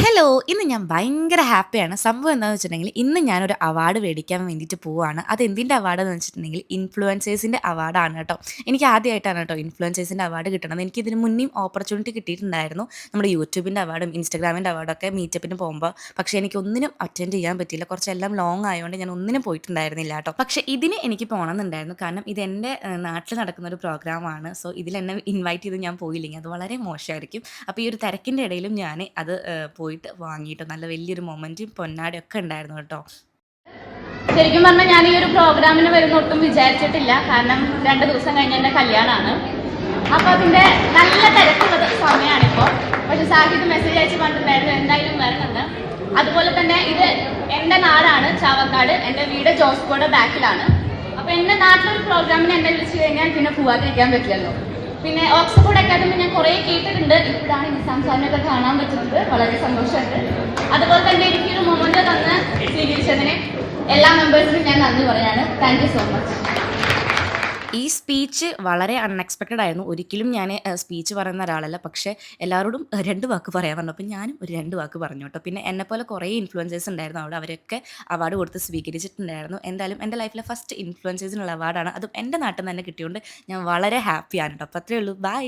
Hello! ഇന്ന് ഞാൻ ഭയങ്കര ഹാപ്പിയാണ്. സംഭവം എന്താന്ന് വെച്ചിട്ടുണ്ടെങ്കിൽ, ഇന്ന് ഞാനൊരു അവാർഡ് മേടിക്കാൻ വേണ്ടിയിട്ട് പോവാണ്. അതെന്തിൻ്റെ അവാർഡെന്ന് വെച്ചിട്ടുണ്ടെങ്കിൽ, ഇൻഫ്ലുവൻസേഴ്സിൻ്റെ അവാർഡാണ് കേട്ടോ. എനിക്ക് ആദ്യമായിട്ടാണ് കേട്ടോ ഇൻഫ്ലുവൻസേഴ്സിൻ്റെ അവാർഡ് കിട്ടണത്. എനിക്കിതിന് മുന്നേയും ഓപ്പർച്യൂണിറ്റി കിട്ടിയിട്ടുണ്ടായിരുന്നു. നമ്മുടെ യൂട്യൂബിൻ്റെ അവാർഡും ഇൻസ്റ്റാഗ്രാമിൻ്റെ അവാർഡൊക്കെ മീറ്റപ്പിന് പോകുമ്പോൾ. പക്ഷേ എനിക്കൊന്നിനും അറ്റൻഡ് ചെയ്യാൻ പറ്റിയില്ല. കുറച്ചെല്ലാം ലോങ് ആയതുകൊണ്ട് ഞാൻ ഒന്നിനും പോയിട്ടുണ്ടായിരുന്നില്ല കേട്ടോ. പക്ഷേ ഇതിന് എനിക്ക് പോകണമെന്നുണ്ടായിരുന്നു. കാരണം ഇതെൻ്റെ നാട്ടിൽ നടക്കുന്ന ഒരു പ്രോഗ്രാമാണ്. സോ ഇതിലെന്നെ ഇൻവൈറ്റ് ചെയ്ത് ഞാൻ പോയില്ലെങ്കിൽ അത് വളരെ മോശമായിരിക്കും. അപ്പോൾ ഈ ഒരു തിരക്കിൻ്റെ ഇടയിലും ഞാൻ അത് പോയിട്ട് വാങ്ങിയിട്ട് നല്ല വലിയൊരു മൊമെൻറ്റും പൊന്നാടയൊക്കെ ഉണ്ടായിരുന്നു കേട്ടോ. ശരിക്കും പറഞ്ഞാൽ ഞാൻ ഈ ഒരു പ്രോഗ്രാമിന് വരുന്ന ഒട്ടും വിചാരിച്ചിട്ടില്ല. കാരണം 2 ദിവസം കഴിഞ്ഞ് എൻ്റെ കല്യാണമാണ്. അപ്പോൾ അതിൻ്റെ നല്ല തിരക്കുള്ള സമയമാണിപ്പോൾ. പക്ഷെ സാഹിത്യ മെസ്സേജ് അയച്ച് പറഞ്ഞിട്ടുണ്ടായിരുന്നു എന്തായാലും വരണമെന്ന്. അതുപോലെ തന്നെ ഇത് എൻ്റെ നാടാണ് ചാവക്കാട്. എൻ്റെ വീട് ജോസ്കോയുടെ ബാക്കിലാണ്. അപ്പോൾ എൻ്റെ നാട്ടിലൊരു പ്രോഗ്രാമിന് എന്നെ വിളിച്ചു കഴിഞ്ഞാൽ പിന്നെ പോവാതിരിക്കാൻ പറ്റില്ലല്ലോ. പിന്നെ ഓക്സ്ഫോർഡ് അക്കാദമി ഞാൻ കുറേ കേട്ടിട്ടുണ്ട്. ഇപ്പോഴാണ് നിസാം സാറിനൊക്കെ കാണാൻ പറ്റുന്നത്. വളരെ സന്തോഷമുണ്ട്. അതുപോലെ തന്നെ എനിക്കൊരു മൊമെന്റ് തന്ന് സ്വീകരിച്ചതിന് എല്ലാ മെമ്പേഴ്സിനും ഞാൻ നന്ദി പറയാണ്. Thank you so much. ഈ സ്പീച്ച് വളരെ അൺഎക്സ്പെക്റ്റഡ് ആയിരുന്നു. ഒരിക്കലും ഞാൻ സ്പീച്ച് പറയുന്ന ഒരാളല്ല. പക്ഷേ എല്ലാവരോടും 2 വാക്ക് പറയാൻ പറഞ്ഞു. അപ്പോൾ ഞാനും ഒരു 2 വാക്ക് പറഞ്ഞു കേട്ടോ. പിന്നെ എന്നെപ്പോലെ കുറേ ഇൻഫ്ലുവൻസേഴ്സ് ഉണ്ടായിരുന്നു അവിടെ. അവരൊക്കെ അവാർഡ് കൊടുത്ത് സ്വീകരിച്ചിട്ടുണ്ടായിരുന്നു. എന്തായാലും എൻ്റെ ലൈഫിലെ ഫസ്റ്റ് ഇൻഫ്ലുവൻസേഴ്സിനുള്ള അവാർഡാണ്. അതും എൻ്റെ നാട്ടിൽ നിന്ന് തന്നെ കിട്ടിയതുകൊണ്ട് ഞാൻ വളരെ ഹാപ്പിയാണ് കേട്ടോ. അപ്പോൾ അത്രയേ ഉള്ളൂ. ബൈ.